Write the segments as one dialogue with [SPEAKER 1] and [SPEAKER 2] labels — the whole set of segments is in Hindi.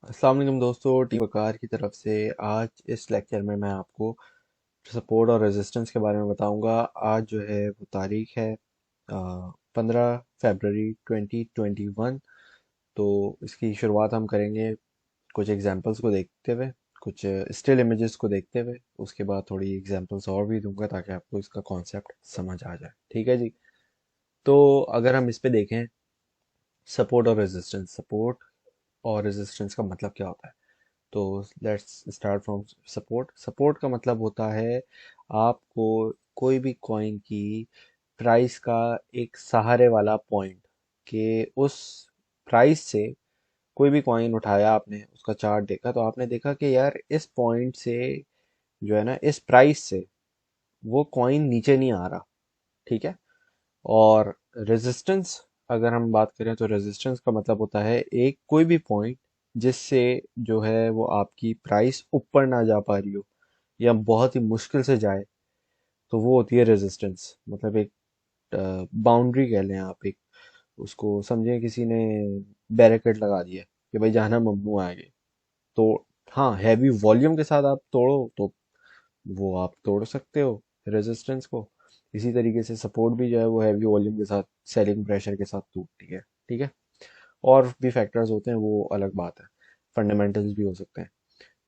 [SPEAKER 1] अस्सलाम वालेकुम दोस्तों, टीम वकार की तरफ से आज इस लेक्चर में मैं आपको सपोर्ट और रेजिस्टेंस के बारे में बताऊंगा। आज जो है वो तारीख है 15 फरवरी 2021। तो इसकी शुरुआत हम करेंगे कुछ एग्जांपल्स को देखते हुए, कुछ स्टिल इमेजेस को देखते हुए। उसके बाद थोड़ी एग्जांपल्स और भी दूंगा ताकि आपको इसका कॉन्सेप्ट समझ आ जाए। ठीक है जी। तो अगर हम इस पे देखें, सपोर्ट और रेजिस्टेंस का मतलब क्या होता है। तो let's start from support. Support का मतलब होता है आपको कोई भी कॉइन की प्राइस का एक सहारे वाला पॉइंट, कि उस प्राइस से कोई भी कॉइन उठाया आपने, उसका चार्ट देखा तो आपने देखा कि यार इस पॉइंट से जो है ना, इस प्राइस से वो कॉइन नीचे नहीं आ रहा। ठीक है। और रेजिस्टेंस, अगर हम बात करें तो रेजिस्टेंस का मतलब होता है एक कोई भी पॉइंट जिससे जो है वो आपकी प्राइस ऊपर ना जा पा रही हो या बहुत ही मुश्किल से जाए, तो वो होती है रेजिस्टेंस। मतलब एक बाउंड्री कह लें आप, एक उसको समझें किसी ने बैरिकेड लगा दिया कि भाई जाना ममनू है आगे। तो हाँ, हैवी वॉल्यूम के साथ आप तोड़ो तो वो आप तोड़ सकते हो रेजिस्टेंस को। इसी तरीके से सपोर्ट भी जो है वो हैवी वॉल्यूम के साथ, सेलिंग प्रेशर के साथ टूटती है। ठीक है। और भी फैक्टर्स होते हैं, वो अलग बात है। फंडामेंटल्स भी हो सकते हैं,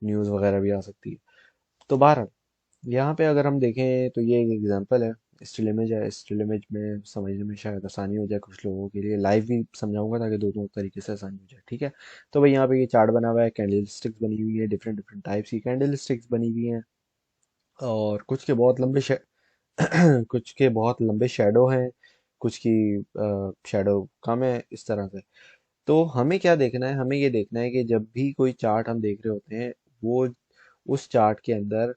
[SPEAKER 1] न्यूज़ वगैरह भी आ सकती है। तो बहरहाल, यहाँ पे अगर हम देखें तो ये एक एग्जांपल है। स्टिल इमेज है। स्टिल इमेज में समझने में शायद आसानी हो जाए कुछ लोगों के लिए। लाइव भी समझाऊंगा ताकि दो दो तरीके से आसानी हो जाए। ठीक है। तो भाई यहाँ पे ये चार्ट बना हुआ है, कैंडल स्टिक्स बनी हुई है, डिफरेंट डिफरेंट टाइप्स की कैंडल स्टिक्स बनी हुई हैं। और कुछ के बहुत लंबे कुछ के बहुत लंबे शेडो हैं, कुछ की शेडो कम है, इस तरह से। तो हमें क्या देखना है, हमें ये देखना है कि जब भी कोई चार्ट हम देख रहे होते हैं, वो उस चार्ट के अंदर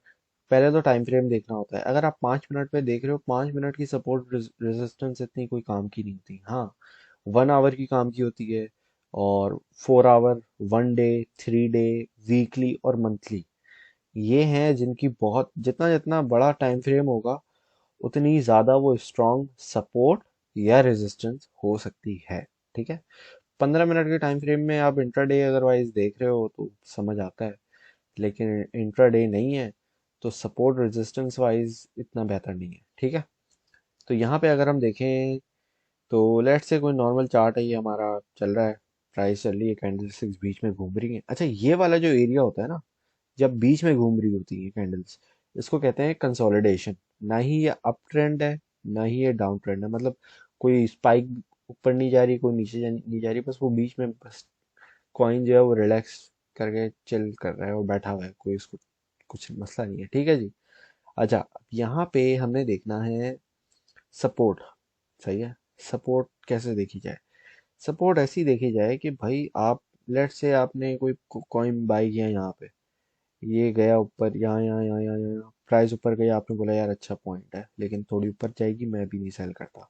[SPEAKER 1] पहले तो टाइम फ्रेम देखना होता है। अगर आप 5 मिनट में देख रहे हो, 5 मिनट की सपोर्ट रेजिस्टेंस इतनी कोई काम की नहीं होती। हाँ, 1 आवर की काम की होती है, और 4 आवर, 1 डे, 3 डे, वीकली और मंथली, ये हैं जिनकी बहुत, जितना जितना बड़ा टाइम फ्रेम होगा उतनी ज़्यादा वो स्ट्रॉन्ग सपोर्ट या रेजिस्टेंस हो सकती है। ठीक है। 15 मिनट के टाइम फ्रेम में आप इंट्राडे अदरवाइज देख रहे हो तो समझ आता है, लेकिन इंट्राडे नहीं है तो सपोर्ट रेजिस्टेंस वाइज इतना बेहतर नहीं है। ठीक है। तो यहाँ पे अगर हम देखें तो लेट्स से कोई नॉर्मल चार्ट है, ये हमारा चल रहा है, प्राइस चल रही है, कैंडल स्टिक्स बीच में घूम रही है। अच्छा, ये वाला जो एरिया होता है ना, जब बीच में घूम रही होती है कैंडल्स, इसको कहते हैं कंसोलिडेशन। ना ही ये अप ट्रेंड है, ना ही ये डाउन ट्रेंड है। मतलब कोई स्पाइक ऊपर नहीं जा रही, कोई नीचे नहीं जा रही, बस वो बीच में, बस कॉइन जो है वो रिलैक्स करके चिल कर रहा है और बैठा हुआ है, कोई इसको कुछ मसला नहीं है। ठीक है जी। अच्छा, अब यहाँ पे हमने देखना है सपोर्ट। सही है। सपोर्ट कैसे देखी जाए? सपोर्ट ऐसी देखी जाए कि भाई आप, लेट्स से आपने कोई कॉइन बाई किया यहाँ पे, ये गया ऊपर, यहाँ प्राइस ऊपर गई, आपने बोला यार अच्छा पॉइंट है, लेकिन थोड़ी ऊपर जाएगी, मैं भी नहीं सेल करता।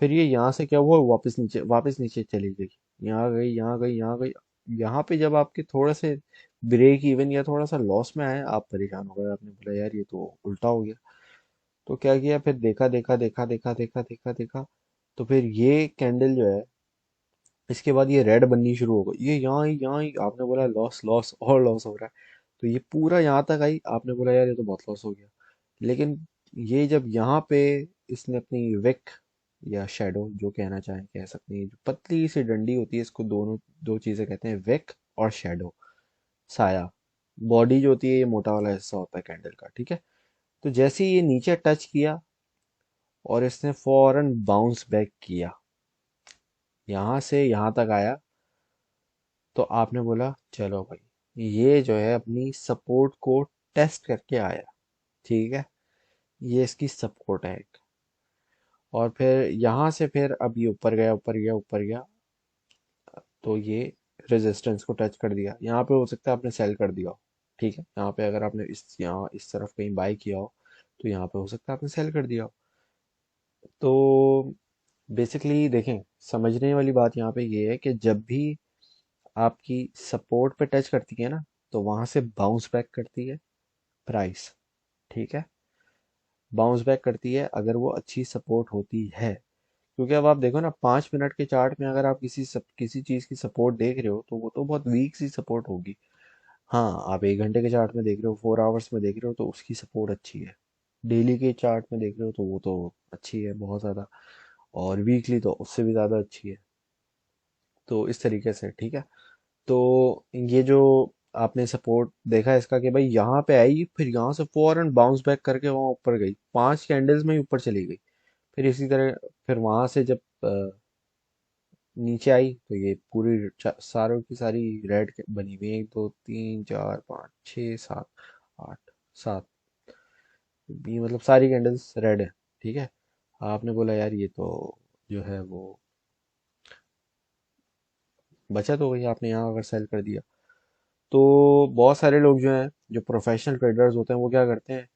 [SPEAKER 1] फिर ये यहाँ से क्या हुआ, वापस नीचे चली गई, यहाँ गई, यहाँ गई, यहाँ गई। यहाँ पे जब आपके थोड़ा से ब्रेक इवन या थोड़ा सा लॉस में आए, आप परेशान हो गए, आपने बोला यार ये तो उल्टा हो गया। तो क्या किया, फिर देखा देखा देखा देखा देखा देखा देखा, तो फिर ये कैंडल जो है, इसके बाद ये रेड बननी शुरू हो गई, ये यहाँ ही आपने बोला लॉस लॉस और लॉस हो रहा है। तो ये पूरा यहाँ तक आई, आपने बोला यार ये तो बहुत लॉस हो गया। लेकिन ये जब यहाँ पे इसने अपनी विक या शेडो, जो कहना चाहें कह सकते हैं, जो पतली सी डंडी होती है, इसको दोनों, दो चीजें कहते हैं, विक और शेडो, साया। बॉडी जो होती है, ये मोटा वाला हिस्सा होता है कैंडल का। ठीक है। तो जैसे ही ये नीचे टच किया और इसने फौरन बाउंस बैक किया, यहाँ से यहाँ तक आया, तो आपने बोला चलो भाई ये जो है अपनी सपोर्ट को टेस्ट करके आया। ठीक है। ये इसकी सपोर्ट है एक। और फिर यहाँ से फिर अब ये ऊपर गया, ऊपर गया, ऊपर गया, तो ये रेजिस्टेंस को टच कर दिया। यहाँ पे हो सकता है आपने सेल कर दिया हो। ठीक है। यहाँ पे अगर आपने इस, यहाँ इस तरफ कहीं बाय किया हो, तो यहाँ पे हो सकता है आपने सेल कर दिया हो। तो बेसिकली देखें, समझने वाली बात यहाँ पे ये है कि जब भी आपकी सपोर्ट पे टच करती है ना, तो वहां से बाउंस बैक करती है प्राइस। ठीक है। बाउंस बैक करती है अगर वो अच्छी सपोर्ट होती है, क्योंकि अब आप देखो ना, 5 मिनट के चार्ट में अगर आप किसी चीज की सपोर्ट देख रहे हो तो वो तो बहुत वीक सी सपोर्ट होगी। हाँ, आप 1 घंटे के चार्ट में देख रहे हो, 4 आवर्स में देख रहे हो तो उसकी सपोर्ट अच्छी है। डेली के चार्ट में देख रहे हो तो वो तो अच्छी है बहुत ज़्यादा। और वीकली तो उससे भी ज़्यादा अच्छी है। तो इस तरीके से ठीक है। तो ये जो आपने सपोर्ट देखा इसका कि भाई यहाँ पे आई, फिर यहाँ से फौरन बाउंस बैक करके वहाँ ऊपर गई, 5 कैंडल्स में ही ऊपर चली गई। फिर इसी तरह फिर वहां से जब नीचे आई तो ये पूरी सारों की सारी रेड बनी हुई है, 1 2 3 4 5 6 7 8 7। ये मतलब सारी कैंडल्स रेड है। ठीक है। आपने बोला यार ये तो जो है वो बचत हो गई, आपने यहाँ अगर सेल कर दिया। तो बहुत सारे लोग जो हैं, जो प्रोफेशनल ट्रेडर्स होते हैं, वो क्या करते हैं,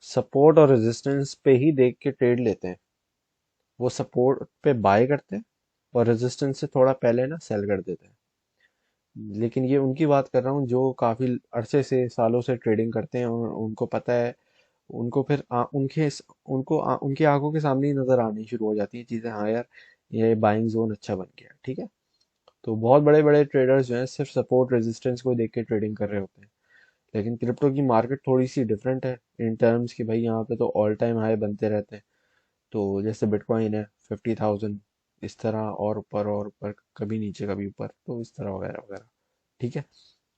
[SPEAKER 1] सपोर्ट और रेजिस्टेंस पे ही देख के ट्रेड लेते हैं। वो सपोर्ट पे बाय करते हैं और रेजिस्टेंस से थोड़ा पहले ना सेल कर देते हैं। लेकिन ये उनकी बात कर रहा हूँ जो काफी अरसे से, सालों से ट्रेडिंग करते हैं और उनको पता है। उनको फिर उनकी आंखों के सामने ही नजर आनी शुरू हो जाती है चीजें, हाँ यार ये बाइंग जोन अच्छा बन गया। ठीक है। तो बहुत बड़े बड़े ट्रेडर्स जो हैं सिर्फ सपोर्ट रेजिस्टेंस को देख के ट्रेडिंग कर रहे होते हैं। लेकिन क्रिप्टो की मार्केट थोड़ी सी डिफरेंट है इन टर्म्स की, भाई यहाँ पे तो ऑल टाइम हाई बनते रहते हैं। तो जैसे बिटकॉइन है 50,000, इस तरह और ऊपर, कभी नीचे कभी ऊपर, तो इस तरह वगैरह वगैरह। ठीक है।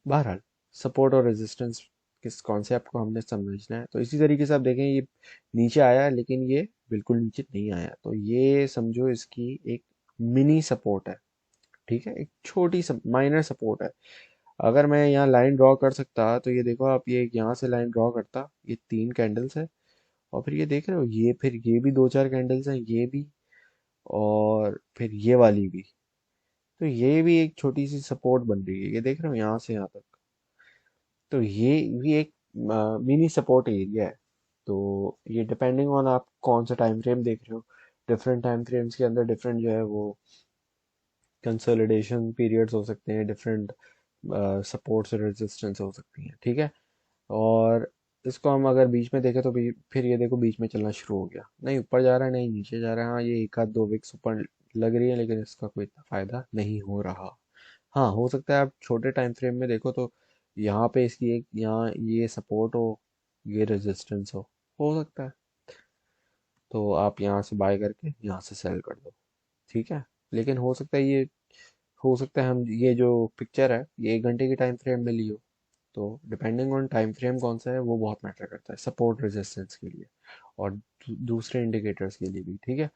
[SPEAKER 1] बहरहाल, सपोर्ट और रेजिस्टेंस किस कॉन्सेप्ट को हमने समझना है, तो इसी तरीके से आप देखें ये नीचे आया है, लेकिन ये बिल्कुल नीचे नहीं आया, तो ये समझो इसकी एक मिनी सपोर्ट है। ठीक है, एक छोटी माइनर सपोर्ट है। अगर मैं यहाँ लाइन ड्रॉ कर सकता तो ये देखो आप, ये यहाँ से लाइन ड्रॉ करता, ये 3 कैंडल्स है, और फिर ये देख रहे हो, ये फिर ये भी 2 4 कैंडल्स हैं, ये भी, और फिर ये वाली भी। तो ये भी एक छोटी सी सपोर्ट बन रही है, ये देख रहे हो यहाँ से यहाँ तक। तो ये भी एक मिनी सपोर्ट एरिया है। तो ये डिपेंडिंग ऑन आप कौन सा टाइम फ्रेम देख रहे हो, डिफरेंट टाइम फ्रेम्स के अंदर डिफरेंट जो है वो कंसोलिडेशन पीरियड्स हो सकते हैं, डिफरेंट सपोर्ट्स और रेजिस्टेंस हो सकती हैं। ठीक है। और इसको हम अगर बीच में देखें तो फिर ये देखो बीच में चलना शुरू हो गया, नहीं ऊपर जा रहा है नहीं नीचे जा रहा है। हाँ, ये एक आध दो विक्स ऊपर लग रही है, लेकिन इसका कोई इतना फायदा नहीं हो रहा। हाँ, हो सकता है आप छोटे टाइम फ्रेम में देखो तो यहाँ पे इसकी एक, यहाँ ये सपोर्ट हो, ये रेजिस्टेंस हो सकता है। तो आप यहाँ से बाय करके यहाँ से सेल कर दो। ठीक है। लेकिन हो सकता है ये, हो सकता है हम ये जो पिक्चर है ये 1 घंटे की टाइम फ्रेम में लियो। तो डिपेंडिंग ऑन टाइम फ्रेम कौन सा है वो बहुत मैटर करता है सपोर्ट रेजिस्टेंस के लिए, और दूसरे इंडिकेटर्स के लिए भी। ठीक है।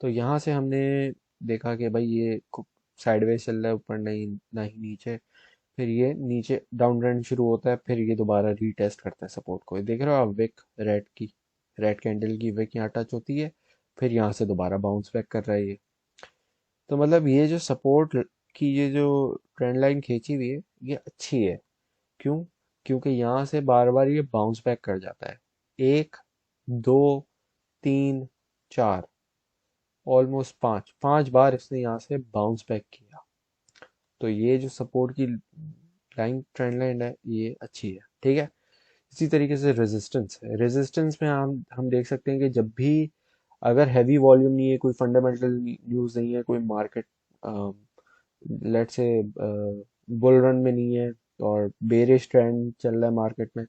[SPEAKER 1] तो यहाँ से हमने देखा कि भाई ये साइडवेज चल रहा है, ऊपर नहीं ना ही नीचे। फिर ये नीचे डाउन ट्रेंड शुरू होता है, फिर ये दोबारा रीटेस्ट करता है सपोर्ट को। ये देख रहे हो आप, विक रेड की, रेड कैंडल की विक यहाँ टच होती है, फिर यहाँ से दोबारा बाउंस बैक कर रहा है ये। तो मतलब ये जो सपोर्ट की ये जो ट्रेंड लाइन खींची हुई है, ये अच्छी है। क्यों? क्योंकि यहाँ से बार बार ये बाउंस बैक कर जाता है। 1 2 3 4, ऑलमोस्ट 5 5 बार इसने यहाँ से बाउंस बैक किया। तो ये जो सपोर्ट की लाइन, ट्रेंड लाइन है, ये अच्छी है। ठीक है। इसी तरीके से रेजिस्टेंस है, रेजिस्टेंस में हम देख सकते हैं कि जब भी अगर हैवी वॉल्यूम नहीं है, कोई फंडामेंटल न्यूज़ नहीं है, कोई market let's say bull run में नहीं है, और बेरिश ट्रेंड चल रहा है मार्केट में,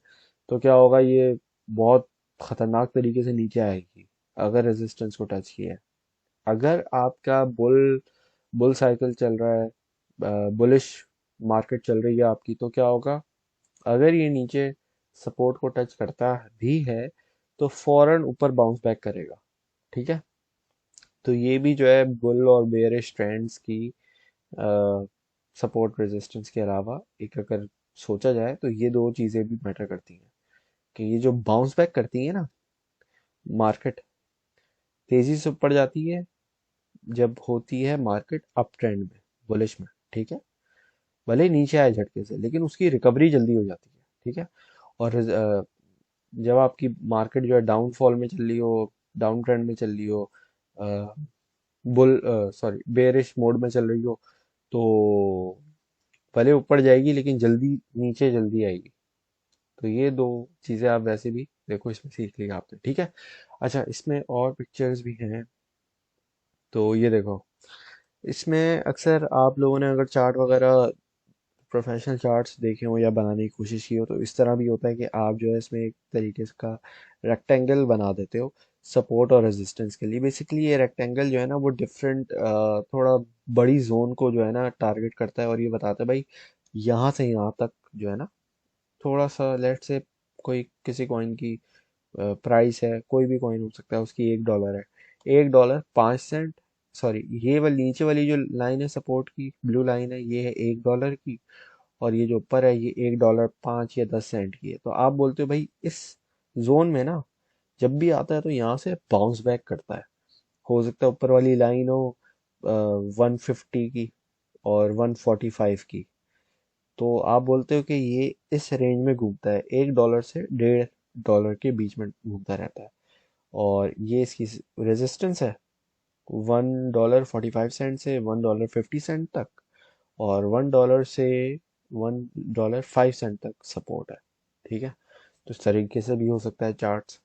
[SPEAKER 1] तो क्या होगा, ये बहुत खतरनाक तरीके से नीचे आएगी अगर रेजिस्टेंस को टच किया है। अगर आपका बुल साइकिल चल रहा है, बुलिश मार्केट चल रही है आपकी, तो क्या होगा, अगर ये नीचे सपोर्ट को टच करता भी है तो फौरन ऊपर बाउंस बैक करेगा। ठीक है। तो ये भी जो है बुल और बेयरिश ट्रेंड्स की सपोर्ट रेजिस्टेंस के अलावा एक अगर सोचा जाए तो ये दो चीजें भी मैटर करती हैं, कि ये जो बाउंस बैक करती है ना मार्केट, तेजी से ऊपर जाती है जब होती है मार्केट अप ट्रेंड में, बुलिश में। ठीक है। भले ही नीचे आए झटके से, लेकिन उसकी रिकवरी जल्दी हो जाती है। ठीक है। और जब आपकी मार्केट जो है डाउनफॉल में चल रही हो, डाउन ट्रेंड में चल रही हो, बुल सॉरी बेरिश मोड में चल रही हो, तो भले ऊपर जाएगी लेकिन जल्दी नीचे जल्दी आएगी। तो ये दो चीजें आप वैसे भी देखो, इसमें सीख लिया आपने। ठीक है। अच्छा, इसमें और पिक्चर्स भी हैं। तो ये देखो, इसमें अक्सर आप लोगों ने अगर चार्ट वगैरह प्रोफेशनल चार्ट्स देखे हो या बनाने की कोशिश की हो तो इस तरह भी होता है कि आप जो है इसमें एक तरीके से का रेक्टेंगल बना देते हो सपोर्ट और रेजिस्टेंस के लिए। बेसिकली ये रेक्टेंगल जो है ना वो डिफरेंट थोड़ा बड़ी जोन को जो है ना टारगेट करता है और ये बताता है भाई यहाँ से यहाँ तक जो है ना थोड़ा सा लेट से कोई किसी कॉइन की प्राइस है, कोई भी कॉइन हो सकता है, उसकी $1 है, $1 5 सेंट, सॉरी ये वाली नीचे वाली जो लाइन है सपोर्ट की ब्लू लाइन है ये है $1 की, और ये जो ऊपर है ये $1 5 या 10 सेंट की है। तो आप बोलते हो भाई इस जोन में ना जब भी आता है तो यहाँ से बाउंस बैक करता है। हो सकता है ऊपर वाली लाइन हो 150 की और 145 की, तो आप बोलते हो कि ये इस रेंज में घूमता है, $1 से $1.5 के बीच में घूमता रहता है। और ये इसकी रेजिस्टेंस है $1.45 से $1.50 तक, और $1 से $1.05 तक सपोर्ट है। ठीक है, तो इस तरीके से भी हो सकता है चार्ट्स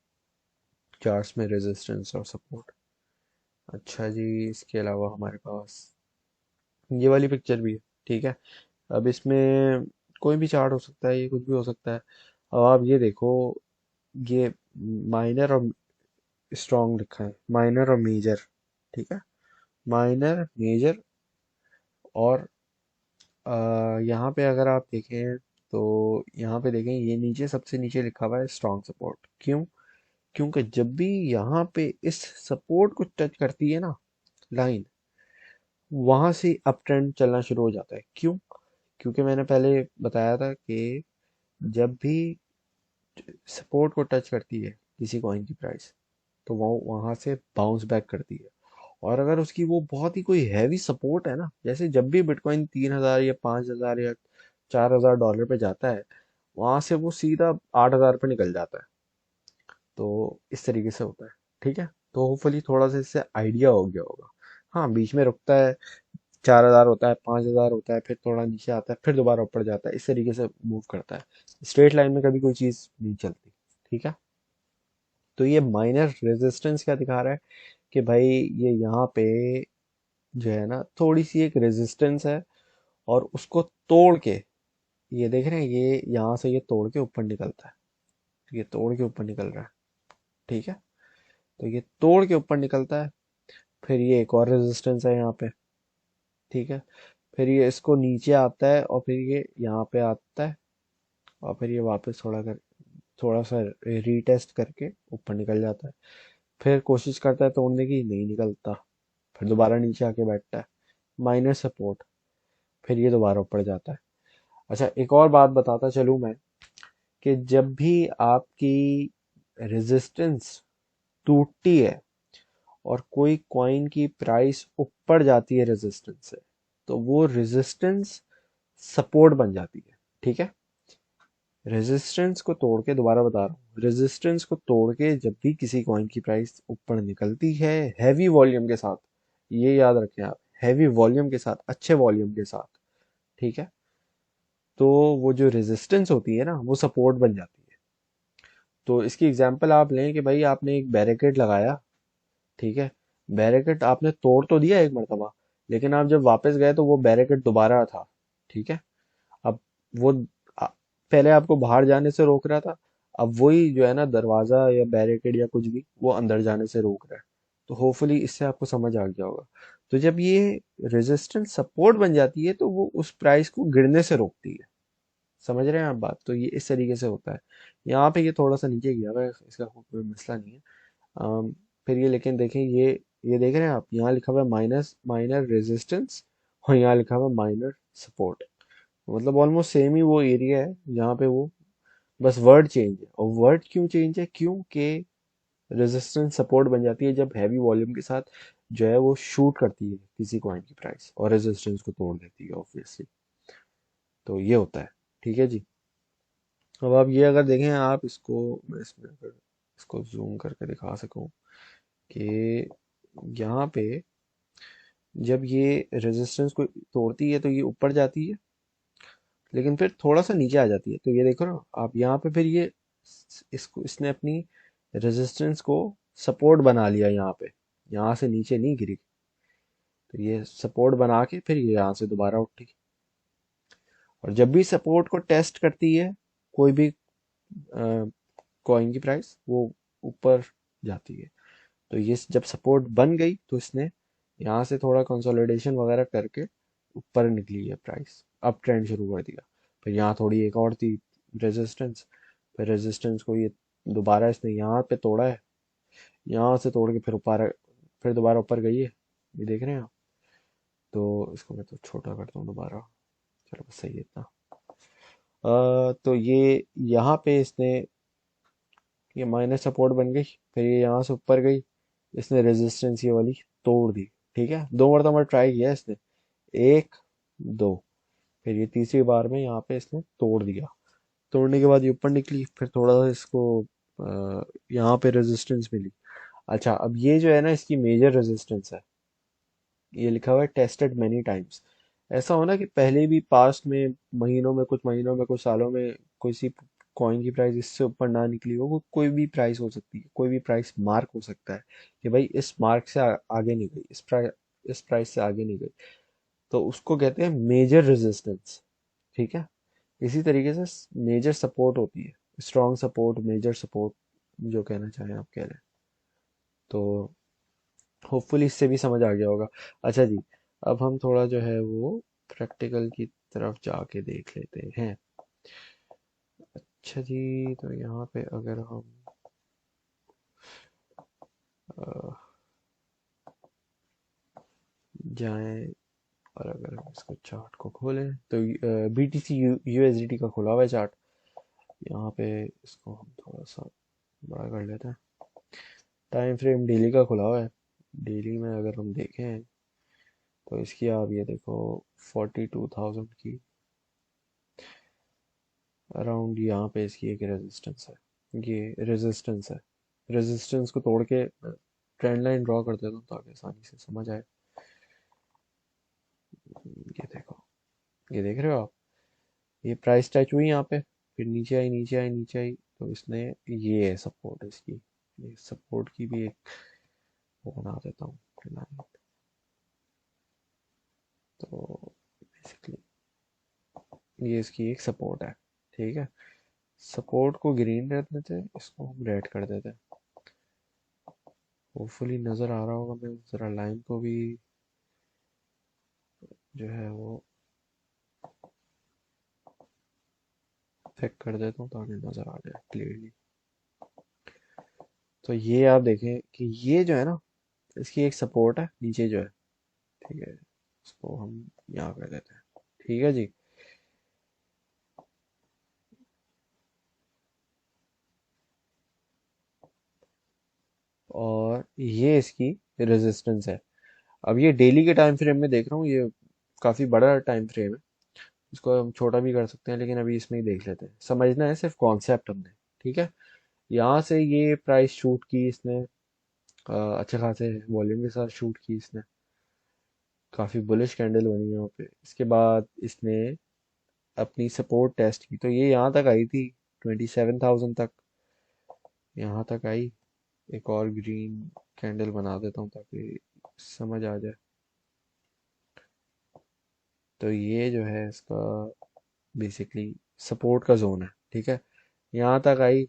[SPEAKER 1] चार्ट्स में रेजिस्टेंस और सपोर्ट। अच्छा जी, इसके अलावा हमारे पास ये वाली पिक्चर भी है। ठीक है, अब इसमें कोई भी चार्ट हो सकता है, ये कुछ भी हो सकता है। अब आप ये देखो, ये माइनर और स्ट्रॉन्ग लिखा है, माइनर और मेजर। ठीक है, माइनर मेजर, और यहाँ पे अगर आप देखें तो यहाँ पे देखें ये नीचे सबसे नीचे लिखा हुआ है स्ट्रॉन्ग सपोर्ट। क्यों? क्योंकि जब भी यहाँ पे इस सपोर्ट को टच करती है ना लाइन, वहां से अप ट्रेंड चलना शुरू हो जाता है। क्यों? क्योंकि मैंने पहले बताया था कि जब भी सपोर्ट को टच करती है किसी कॉइन की प्राइस तो वो वहां से बाउंस बैक करती है। और अगर उसकी वो बहुत ही कोई हैवी सपोर्ट है ना, जैसे जब भी बिटकॉइन 3,000 या 5,000 या $4,000 पे जाता है, वहां से वो सीधा 8,000 पे निकल जाता है। तो इस तरीके से होता है। ठीक है, तो होपफुली थोड़ा सा इससे आइडिया हो गया होगा। हाँ, बीच में रुकता है, 4,000 होता है, 5,000 होता है, फिर थोड़ा नीचे आता है, फिर दोबारा ऊपर जाता है, इस तरीके से मूव करता है। स्ट्रेट लाइन में कभी कोई चीज नहीं चलती। ठीक है, तो ये माइनर रेजिस्टेंस क्या दिखा रहा है कि भाई ये यहाँ पे जो है ना थोड़ी सी एक रेजिस्टेंस है, और उसको तोड़ के, ये देख रहे हैं, ये यहाँ से ये तोड़ के ऊपर निकलता है, ये तोड़ के ऊपर निकल रहा है। ठीक है, तो ये तोड़ के ऊपर निकलता है, फिर ये एक और रेजिस्टेंस है यहाँ पे। ठीक है, फिर ये इसको नीचे आता है और फिर ये यहाँ पे आता है, और फिर ये वापस थोड़ा सा रीटेस्ट करके ऊपर निकल जाता है। फिर कोशिश करता है तोड़ने की, नहीं निकलता, फिर दोबारा नीचे आके बैठता है, माइनर सपोर्ट, फिर ये दोबारा ऊपर जाता है। अच्छा, एक और बात बताता चलूं मैं, कि जब भी आपकी रेजिस्टेंस टूटती है और कोई कॉइन की प्राइस ऊपर जाती है रेजिस्टेंस से, तो वो रेजिस्टेंस सपोर्ट बन जाती है। ठीक है, रेजिस्टेंस को तोड़ के, दोबारा बता रहा हूँ, रेजिस्टेंस को तोड़ के जब भी किसी कॉइन की प्राइस ऊपर निकलती है हैवी वॉल्यूम के साथ, ये याद रखें आप, हैवी वॉल्यूम के साथ, अच्छे वॉल्यूम के साथ, ठीक है, तो वो जो रेजिस्टेंस होती है ना वो सपोर्ट बन जाती है। तो इसकी एग्जांपल आप लें कि भाई आपने एक बैरिकेड लगाया, ठीक है, बैरिकेड आपने तोड़ तो दिया एक मरतबा, लेकिन आप जब वापस गए तो वो बैरिकेड दोबारा था। ठीक है, अब वो आ- पहले आपको बाहर जाने से रोक रहा था, अब वही जो है ना दरवाजा या बैरिकेड या कुछ भी वो अंदर जाने से रोक रहा है। तो होपफुली इससे आपको समझ आ गया होगा। तो जब ये रेजिस्टेंस सपोर्ट बन जाती है तो वो उस प्राइस को गिरने से रोकती है। समझ रहे हैं आप बात? तो ये इस तरीके से होता है। यहाँ पे ये थोड़ा सा नीचे गया हुआ है, इसका कोई मसला नहीं है। अम, फिर ये लेकिन देखें, ये देख रहे हैं आप, यहाँ लिखा हुआ है माइनस माइनर रेजिस्टेंस, और यहाँ लिखा हुआ है माइनर सपोर्ट। मतलब ऑलमोस्ट सेम ही वो एरिया है जहाँ पे वो, बस वर्ड चेंज है। और वर्ड क्यों चेंज है? क्योंकि रेजिस्टेंस सपोर्ट बन जाती है जब हैवी वॉल्यूम के साथ जो है वो शूट करती है किसी कॉइन की प्राइस और रेजिस्टेंस को तोड़ देती है ऑब्वियसली। तो ये होता है। ठीक है जी, अब आप ये अगर देखें, आप इसको, मैं इसमें अगर इसको जूम करके दिखा सकूं कि यहाँ पे जब ये रेजिस्टेंस को तोड़ती है तो ये ऊपर जाती है, लेकिन फिर थोड़ा सा नीचे आ जाती है। तो ये देखो ना आप यहाँ पे, फिर ये इसको इसने अपनी रेजिस्टेंस को सपोर्ट बना लिया यहाँ पे, यहाँ से नीचे नहीं गिरी। फिर ये सपोर्ट बना के फिर ये यहाँ से दोबारा उठी। और जब भी सपोर्ट को टेस्ट करती है कोई भी कॉइन की प्राइस, वो ऊपर जाती है। तो ये जब सपोर्ट बन गई तो इसने यहाँ से थोड़ा कंसोलिडेशन वगैरह करके ऊपर निकली है प्राइस, अप ट्रेंड शुरू कर दिया। फिर यहाँ थोड़ी एक और थी रेजिस्टेंस, फिर रेजिस्टेंस को ये दोबारा इसने यहाँ पे तोड़ा है, यहाँ से तोड़ के फिर ऊपर, फिर दोबारा ऊपर गई है, ये देख रहे हैं आप। तो इसको मैं तो छोटा करता हूँ दोबारा, चलो बस सही है इतना। तो ये यहाँ पे इसने, ये माइनस सपोर्ट बन गई, फिर ये यहाँ से ऊपर गई, इसने रेजिस्टेंस ये वाली तोड़ दी। ठीक है, दो मरतबा ट्राई किया इसने, एक, दो, फिर ये तीसरी बार में यहाँ पे इसने तोड़ दिया। तोड़ने के बाद ये ऊपर निकली, फिर थोड़ा सा इसको यहाँ पे रेजिस्टेंस मिली। अच्छा, अब ये जो है ना इसकी मेजर रेजिस्टेंस है, ये लिखा हुआ है टेस्टेड मेनी टाइम्स। ऐसा होना कि पहले भी पास्ट में, महीनों में कुछ सालों में कोई सी कॉइन की प्राइस इससे ऊपर ना निकली हो, वो कोई भी प्राइस हो सकती है, कोई भी प्राइस मार्क हो सकता है कि भाई इस मार्क से आगे नहीं गई, इस प्राइस से आगे नहीं गई, तो उसको कहते हैं मेजर रेजिस्टेंस। ठीक है, इसी तरीके से मेजर सपोर्ट होती है, स्ट्रॉन्ग सपोर्ट, मेजर सपोर्ट, जो कहना चाहें आप कह रहे हैं। तो होपफुली इससे भी समझ आ गया होगा। अच्छा जी, अब हम थोड़ा जो है वो प्रैक्टिकल की तरफ जाके देख लेते हैं। अच्छा जी, तो यहाँ पे अगर हम अ, जाएं और अगर हम इसको चार्ट को खोलें तो BTC USDT का खुला हुआ है चार्ट। यहाँ पे इसको हम थोड़ा सा बड़ा कर लेते हैं। टाइम फ्रेम डेली का खुला हुआ है। डेली में अगर हम देखें तो इसकी आप ये देखो 42,000 की अराउंड यहाँ पे इसकी एक रेजिस्टेंस है, ये रेजिस्टेंस है। रेजिस्टेंस को तोड़ के ट्रेंड लाइन ड्रॉ कर देता हूँ ताकि आसानी से समझ आए। ये देखो, ये देख रहे हो आप, ये प्राइस टच हुई यहाँ पे, फिर नीचे आई, नीचे आई, नीचे आई, तो इसने, ये है सपोर्ट इसकी, ये सपोर्ट की भी एक वो बना देता हूँ line। तो बेसिकली ये इसकी एक सपोर्ट है। ठीक है, सपोर्ट को ग्रीन कर देते हैं, इसको हम रेड कर देते हैं। होपफुली नज़र आ रहा होगा, मैं ज़रा लाइन को भी जो है वो चेक कर देता हूँ ताकि नज़र आ जाए क्लियरली। तो ये आप देखें कि ये जो है ना इसकी एक सपोर्ट है नीचे जो है। ठीक है, इसको हम यहाँ कर देते हैं। ठीक है जी, और ये इसकी रेजिस्टेंस है। अब ये डेली के टाइम फ्रेम में देख रहा हूँ, ये काफ़ी बड़ा टाइम फ्रेम है, इसको हम छोटा भी कर सकते हैं, लेकिन अभी इसमें ही देख लेते हैं। समझना है सिर्फ कॉन्सेप्ट हमने। ठीक है, यहाँ से ये प्राइस शूट की इसने, अच्छे खासे वॉल्यूम के साथ शूट की इसने, काफ़ी बुलिश कैंडल बनी यहाँ पे। इसके बाद इसने अपनी सपोर्ट टेस्ट की, तो ये यहाँ तक आई थी 27,000 तक, यहाँ तक आई। एक और ग्रीन कैंडल बना देता हूँ ताकि समझ आ जाए। तो ये जो है इसका बेसिकली सपोर्ट का जोन है। ठीक है, यहाँ तक आई,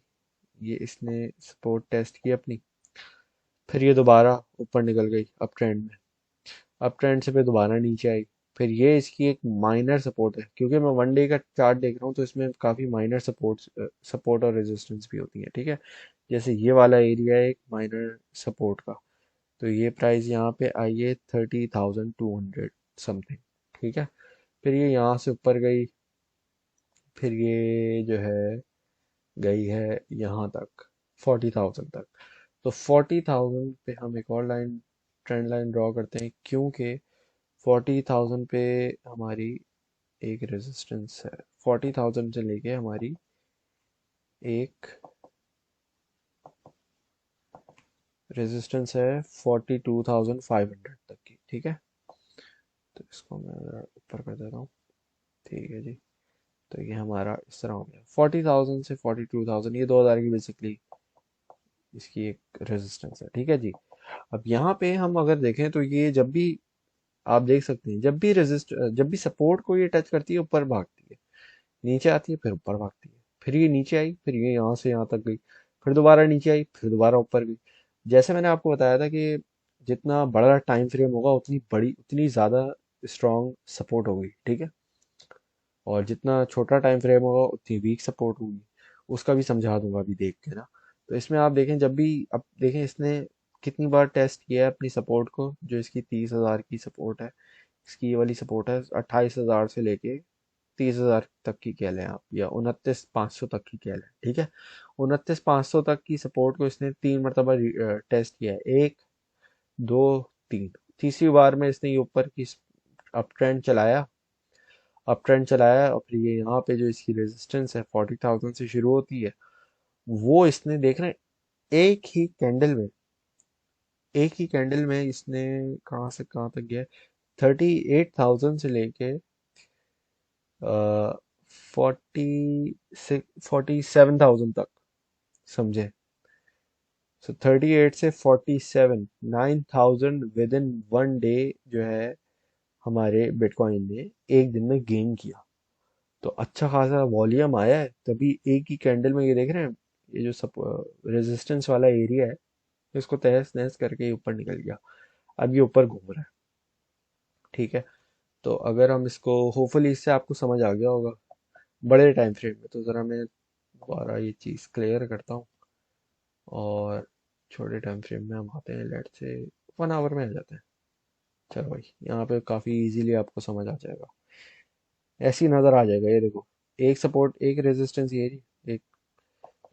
[SPEAKER 1] ये इसने सपोर्ट टेस्ट की अपनी, फिर ये दोबारा ऊपर निकल गई अप ट्रेंड में, अप ट्रेंड से फिर दोबारा नीचे आई। फिर ये इसकी एक माइनर सपोर्ट है, क्योंकि मैं वन डे का चार्ट देख रहा हूँ तो इसमें काफ़ी माइनर सपोर्ट और रेजिस्टेंस भी होती है। ठीक है, जैसे ये वाला एरिया है एक माइनर सपोर्ट का, तो ये प्राइस यहाँ पे आई है 30,200 समथिंग। ठीक है, फिर ये यहाँ से ऊपर गई, फिर ये जो है गई है यहाँ तक 40,000 तक। तो 40,000 पे हम एक और लाइन, ट्रेंड लाइन ड्रॉ करते हैं, क्योंकि 40,000 पे हमारी एक रेजिस्टेंस है, 40,000 से लेके हमारी एक रेजिस्टेंस है 42,500 तक की। ठीक है, तो इसको मैं ज़रा ऊपर कर देता हूँ। ठीक है जी, तो ये हमारा इस तरह हो गया 40,000 से 42,000, ये 2,000 की बेसिकली इसकी एक रेजिस्टेंस है। ठीक है जी, अब यहाँ पे हम अगर देखें तो ये जब भी आप देख सकते हैं जब भी सपोर्ट को ये टच करती है ऊपर भागती है, नीचे आती है फिर ऊपर भागती है, फिर ये नीचे आई, फिर ये यहाँ से यहाँ तक गई, फिर दोबारा नीचे आई, फिर दोबारा ऊपर गई। जैसे मैंने आपको बताया था कि जितना बड़ा टाइम फ्रेम होगा उतनी ज़्यादा स्ट्रॉन्ग सपोर्ट होगी, ठीक है। और जितना छोटा टाइम फ्रेम होगा उतनी वीक सपोर्ट होगी। उसका भी समझा दूंगा अभी देख के ना। तो इसमें आप देखें, जब भी अब देखें इसने कितनी बार टेस्ट किया है अपनी सपोर्ट को। जो इसकी 30,000 की सपोर्ट है, इसकी ये वाली सपोर्ट है 28,000 से लेके 30,000 तक की कह लें आप, या 29,500 तक की कह लें, ठीक है। 29,500 तक की सपोर्ट को इसने 3 मरतबा टेस्ट किया है, एक, दो, तीन। तीसरी बार में इसने ये ऊपर की अप ट्रेंड चलाया, और फिर ये यहाँ पे जो इसकी रेजिस्टेंस है 40,000 से शुरू होती है, वो इसने देख रहे हैं एक ही कैंडल में इसने कहाँ से कहाँ तक गया, 38,000 से लेके 47,000 तक, समझे। सो 38 से 47, 9,000 विद इन 1 डे जो है हमारे बिटकॉइन ने एक दिन में गेन किया। तो अच्छा खासा वॉल्यूम आया है, तभी एक ही कैंडल में ये देख रहे हैं, ये जो सब रेजिस्टेंस वाला एरिया है इसको तहस नहस करके ये ऊपर निकल गया। अब ये ऊपर घूम रहा है, ठीक है। तो अगर हम इसको, होपफुली इससे आपको समझ आ गया होगा बड़े टाइम फ्रेम में। तो ज़रा मैं दोबारा ये चीज़ क्लियर करता हूँ, और छोटे टाइम फ्रेम में हम आते हैं, लेट से 1 आवर में आ जाते हैं। चलो भाई, यहाँ पे काफ़ी इजीली आपको समझ आ जाएगा, ऐसी नज़र आ जाएगा। ये देखो, एक सपोर्ट एक रेजिस्टेंस, ये रही।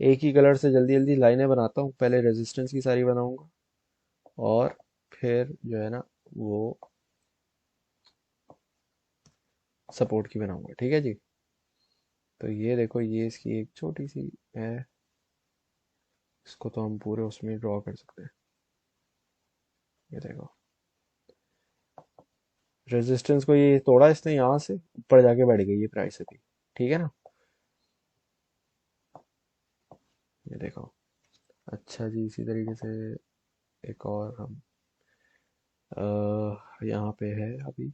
[SPEAKER 1] एक ही कलर से जल्दी जल्दी लाइनें बनाता हूँ, पहले रेजिस्टेंस की सारी बनाऊंगा, और फिर जो है ना वो सपोर्ट की बनाऊंगा, ठीक है जी। तो ये देखो, ये इसकी एक छोटी सी है, इसको तो हम पूरे उसमें ड्रॉ कर सकते हैं। ये देखो, रेजिस्टेंस को ये तोड़ा इसने, यहाँ से ऊपर जाके बैठ गई ये प्राइस अभी, ठीक है ना। ये देखो, अच्छा जी, इसी तरीके से एक और हम यहाँ पे है अभी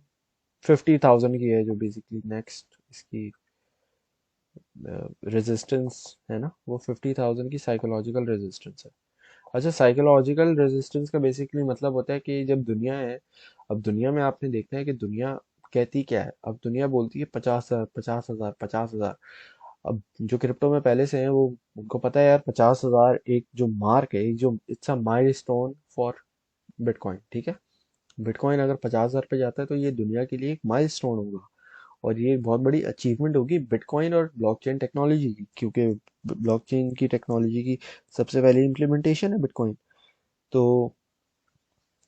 [SPEAKER 1] 50,000 की है, जो बेसिकली नेक्स्ट इसकी रेजिस्टेंस है ना, वो 50,000 की साइकोलॉजिकल रेजिस्टेंस है। अच्छा, साइकोलॉजिकल रेजिस्टेंस का बेसिकली मतलब होता है कि जब दुनिया है, अब दुनिया में आपने देखना है कि दुनिया कहती क्या है। अब दुनिया बोलती है 50,000, 50,000, 50,000। अब जो क्रिप्टो में पहले से हैं, वो उनको पता है यार 50,000 एक जो मार्क है, एक जो it's a milestone for bitcoin, ठीक है। बिटकॉइन अगर 50,000 पे जाता है तो ये दुनिया के लिए एक माइलस्टोन होगा, और ये एक बहुत बड़ी अचीवमेंट होगी बिटकॉइन और ब्लॉकचेन टेक्नोलॉजी की, क्योंकि ब्लॉकचेन की टेक्नोलॉजी की सबसे पहले इम्प्लीमेंटेशन है बिटकॉइन। तो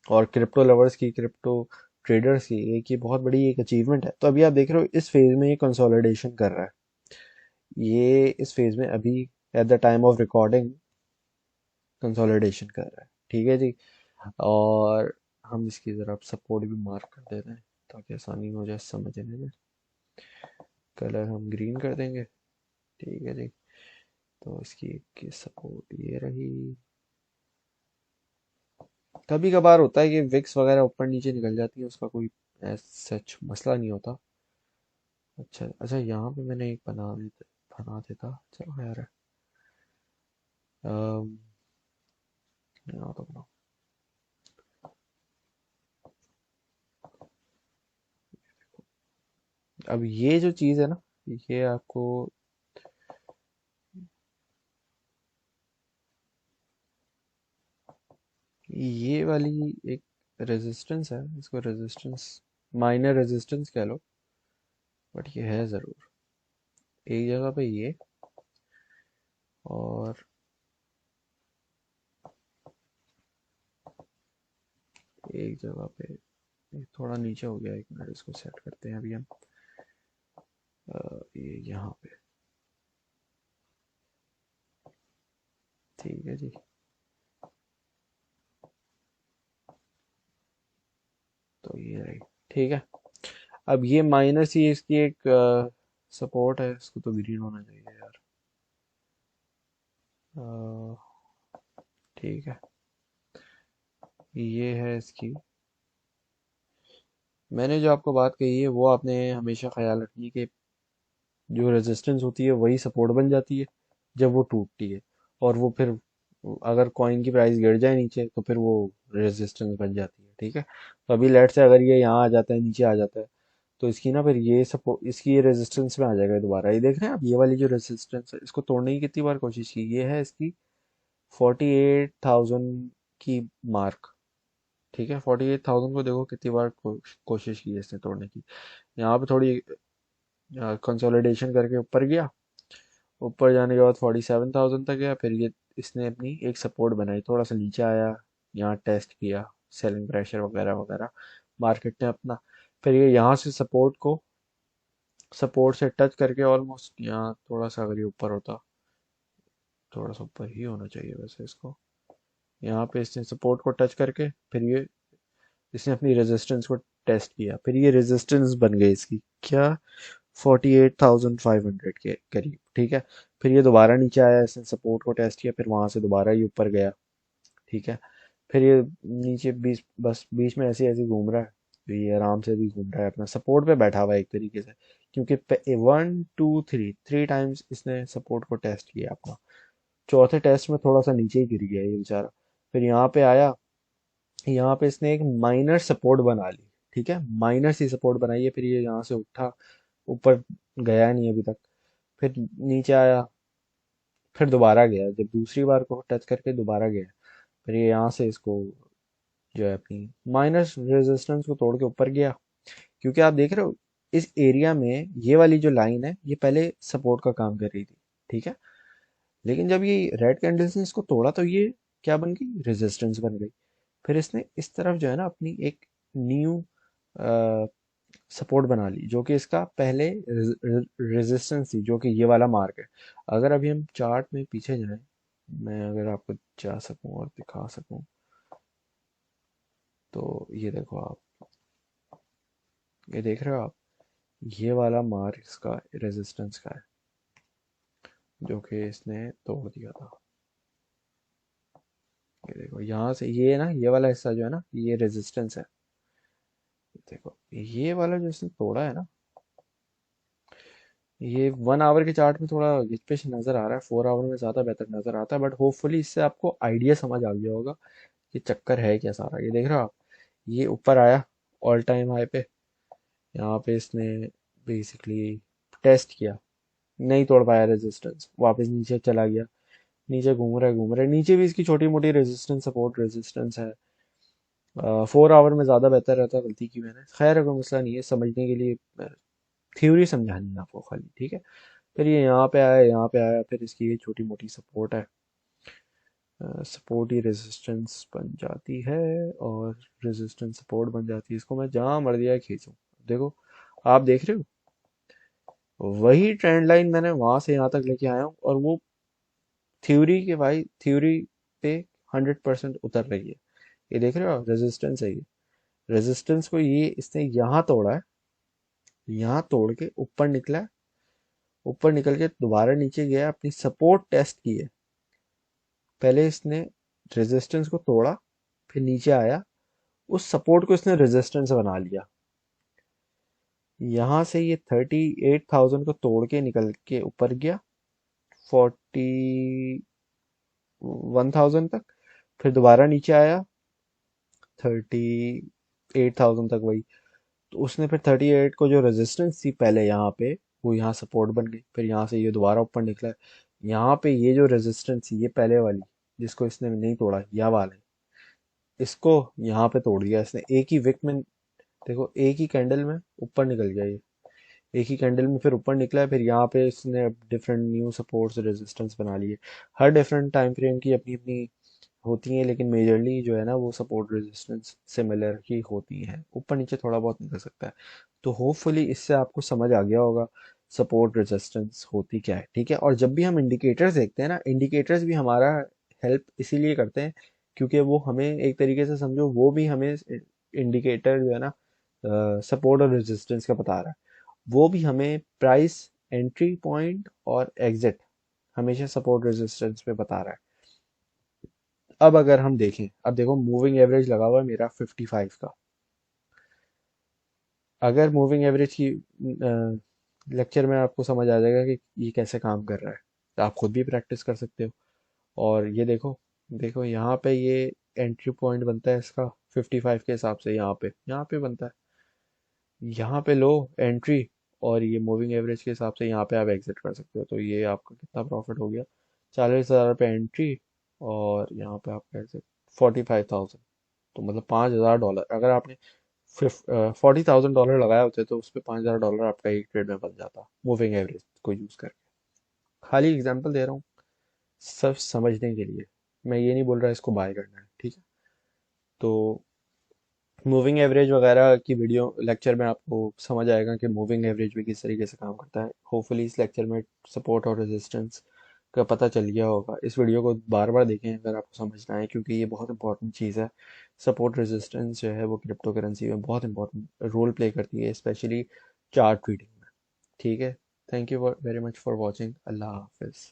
[SPEAKER 1] और क्रिप्टो लवर्स की, क्रिप्टो ट्रेडर्स की एक ये बहुत बड़ी एक अचीवमेंट है। तो अभी आप देख रहे हो इस फेज में ये कंसोलिडेशन कर रहा है। ये इस फेज में अभी at the time of recording consolidation कर रहा है, ठीक है जी। और हम इसकी ज़रा सपोर्ट भी मार्क कर देते हैं ताकि आसानी हो जाए समझने में। कलर हम ग्रीन कर देंगे, ठीक है जी। तो इसकी सपोर्ट ये रही। कभी कभार होता है कि विक्स वगैरह ऊपर नीचे निकल जाती है, उसका कोई सच मसला नहीं होता। अच्छा अच्छा, यहाँ पे मैंने एक बना देता, चलो यार। अम, यहाँ तो बनाओ। अब ये जो चीज़ है ना, ये आपको, ये वाली एक रेजिस्टेंस है, इसको रेजिस्टेंस, माइनर रेजिस्टेंस कह लो, बट ये है ज़रूर एक जगह पे ये। और एक जगह पे ये थोड़ा नीचे हो गया, एक मिनट इसको सेट करते हैं अभी हम। ये यहाँ पे, ठीक है जी। तो ये रही, ठीक है। अब ये माइनर सी इसकी एक सपोर्ट है, इसको तो ग्रीन होना चाहिए यार। अ, ठीक है, ये है इसकी मैंने जो आपको बात कही है वो आपने हमेशा ख्याल रखनी है कि जो रेजिस्टेंस होती है वही सपोर्ट बन जाती है जब वो टूटती है, और वो फिर अगर कॉइन की प्राइस गिर जाए नीचे तो फिर वो रेजिस्टेंस बन जाती है। ठीक है, तो अभी लेट से अगर ये यहाँ आ जाता है, नीचे आ जाता है, तो इसकी ना फिर ये सपोर्ट, इसकी ये रेजिस्टेंस में आ जाएगा दोबारा। ये देख रहे हैं आप, ये वाली जो रेजिस्टेंस है इसको तोड़ने की कितनी बार कोशिश की, ये है इसकी 48,000 की मार्क। ठीक है, 48,000 को देखो कितनी बार कोशिश की है इसने तोड़ने की। यहाँ पे थोड़ी कंसोलिडेशन करके ऊपर गया, ऊपर जाने के बाद 47,000 तक गया, फिर ये इसने अपनी एक सपोर्ट बनाई, थोड़ा सा नीचे आया, यहाँ टेस्ट किया, सेलिंग प्रेशर वगैरह वगैरह मार्केट ने अपना, फिर ये यहाँ से सपोर्ट से टच करके ऑलमोस्ट यहाँ थोड़ा सा, अगर ये ऊपर होता, थोड़ा सा ऊपर ही होना चाहिए वैसे इसको, यहाँ पे इसने सपोर्ट को टच करके फिर ये इसने अपनी रेजिस्टेंस को टेस्ट किया, फिर ये रेजिस्टेंस बन गई इसकी क्या, 48,500 के करीब। ठीक है, फिर ये दोबारा नीचे आया, इसने सपोर्ट को टेस्ट किया, फिर वहां से दोबारा ये ऊपर गया। ठीक है, फिर ये नीचे बीच, बस बीच में ऐसे ऐसे घूम रहा है, तो ये आराम से भी घूम रहा है, अपना सपोर्ट पे बैठा हुआ है एक तरीके से, क्योंकि 1 2 3 टाइम्स इसने सपोर्ट को टेस्ट किया अपना। चौथे टेस्ट में थोड़ा सा नीचे ही गिर गया ये बेचारा, फिर यहाँ पे आया, यहाँ पे इसने एक माइनर सपोर्ट बना ली। ठीक है, माइनर सी सपोर्ट बनाई है, फिर ये यहाँ से उठा, ऊपर गया नहीं अभी तक, फिर नीचे आया, फिर दोबारा गया, जब दूसरी बार को टच करके दोबारा गया, फिर ये यहाँ से इसको जो है अपनी माइनस रेजिस्टेंस को तोड़ के ऊपर गया। क्योंकि आप देख रहे हो इस एरिया में ये वाली जो लाइन है ये पहले सपोर्ट का काम कर रही थी। ठीक है, लेकिन जब ये रेड कैंडल्स ने इसको तोड़ा तो ये क्या बन गई, रेजिस्टेंस बन गई। फिर इसने इस तरफ जो है ना अपनी एक न्यू सपोर्ट बना ली, जो कि इसका पहले रेजिस्टेंस थी, जो कि ये वाला मार्क है। अगर अभी हम चार्ट में पीछे जाएं, मैं अगर आपको जा सकूं और दिखा सकूं, तो ये देखो आप, ये देख रहे हो आप, ये वाला मार्क इसका रेजिस्टेंस का है, जो कि इसने तोड़ दिया था। ये देखो यहाँ से ये ना, ये वाला हिस्सा जो है ना, ये रेजिस्टेंस है। देखो ये वाला जो इसने तोड़ा है ना, ये 1 आवर के चार्ट में थोड़ा गिचपिच नजर आ रहा है, 4 आवर में ज्यादा बेहतर नजर आता है, बट होपफुली इससे आपको आइडिया समझ आ गया होगा कि चक्कर है क्या सारा। ये देख रहे हो आप, ये ऊपर आया ऑल टाइम हाई पे, यहाँ पे इसने बेसिकली टेस्ट किया, नहीं तोड़ पाया रेजिस्टेंस, वापस नीचे चला गया, नीचे घूम रहा है, नीचे भी इसकी छोटी मोटी रेजिस्टेंस सपोर्ट रेजिस्टेंस है। 4 आवर में ज़्यादा बेहतर रहता, गलती की मैंने, खैर कोई मसला नहीं है, समझने के लिए थ्योरी समझानी है आपको खाली। ठीक है, फिर ये यहाँ पे आया, यहाँ पे आया, फिर इसकी ये छोटी मोटी सपोर्ट है, सपोर्ट ही रेजिस्टेंस बन जाती है, और रेजिस्टेंस सपोर्ट बन जाती है, इसको मैं जहाँ मर्जी आए खींचूं। देखो आप देख रहे हो वही ट्रेंड लाइन मैंने वहां से यहाँ तक लेके आया हूँ, और वो थ्योरी के भाई, थ्योरी पे 100% उतर रही है। ये देख रहे हो रेजिस्टेंस है, ये रेजिस्टेंस को ये इसने यहाँ तोड़ा है, यहाँ तोड़ के ऊपर निकला है, ऊपर निकल के दोबारा नीचे गया, अपनी सपोर्ट टेस्ट की है। पहले इसने रेजिस्टेंस को तोड़ा, फिर नीचे आया, उस सपोर्ट को इसने रेजिस्टेंस बना लिया, यहाँ से ये 38,000 को तोड़ के निकल के ऊपर गया 41,000 तक, फिर दोबारा नीचे आया 38,000 तक वही, तो उसने फिर 38 को जो रेजिस्टेंस थी पहले यहाँ पे, वो यहाँ सपोर्ट बन गई, फिर यहाँ से ये दोबारा ऊपर निकला है, यहाँ पे ये जो रेजिस्टेंस थी ये पहले वाली, जिसको इसने नहीं तोड़ा, यह वाला है, इसको यहाँ पे तोड़ दिया इसने एक ही विक में। देखो एक ही कैंडल में ऊपर निकल गया ये, एक ही कैंडल में फिर ऊपर निकला है, फिर यहाँ पे इसने डिफरेंट न्यू सपोर्ट्स रेजिस्टेंस बना लिए। हर डिफरेंट टाइम फ्रेम की अपनी अपनी होती हैं, लेकिन मेजरली जो है ना वो सपोर्ट रेजिस्टेंस सिमिलर ही होती हैं, ऊपर नीचे थोड़ा बहुत निकल सकता है। तो होपफुली इससे आपको समझ आ गया होगा सपोर्ट रेजिस्टेंस होती क्या है। ठीक है, और जब भी हम इंडिकेटर्स देखते हैं ना, इंडिकेटर्स भी हमारा हेल्प इसीलिए करते हैं, क्योंकि वो हमें एक तरीके से समझो, वो भी हमें इंडिकेटर जो है ना सपोर्ट और रेजिस्टेंस का बता रहा है, वो भी हमें प्राइस एंट्री पॉइंट और एग्जिट हमेशा सपोर्ट रेजिस्टेंस पे बता रहा है। अब अगर हम देखें, अब देखो मूविंग एवरेज लगा हुआ है मेरा 55 का, अगर मूविंग एवरेज की लेक्चर में आपको समझ आ जाएगा कि ये कैसे काम कर रहा है, तो आप खुद भी प्रैक्टिस कर सकते हो। और ये देखो, देखो यहाँ पे ये एंट्री पॉइंट बनता है इसका 55 के हिसाब से, यहाँ पे बनता है, यहाँ पे लो एंट्री, और ये मूविंग एवरेज के हिसाब से यहाँ पे आप एग्जिट कर सकते हो। तो ये आपका कितना प्रॉफिट हो गया, 40,000 पे एंट्री, और यहाँ पे आपका एग्जिट 45,000। तो मतलब $5,000, अगर आपने 40,000 लगाए होते तो उस पर $5,000 आपका एक ट्रेड में बन जाता, मूविंग एवरेज को यूज करके। खाली एग्जांपल दे रहा हूँ, सब समझने के लिए। मैं ये नहीं बोल रहा इसको बाय करना है, ठीक है। तो मूविंग एवरेज वगैरह की वीडियो लेक्चर में आपको समझ आएगा कि मूविंग एवरेज भी किस तरीके से काम करता है। होपफुली इस लेक्चर में सपोर्ट और रेजिस्टेंस का पता चल गया होगा। इस वीडियो को बार बार देखें अगर आपको समझना है, क्योंकि ये बहुत इंपॉर्टेंट चीज़ है। सपोर्ट रेजिस्टेंस जो है वो क्रिप्टो करेंसी में बहुत इंपॉर्टेंट रोल प्ले करती है, स्पेशली चार्ट रीडिंग में। ठीक है। Thank you very much for watching. अल्लाह हाफिज़।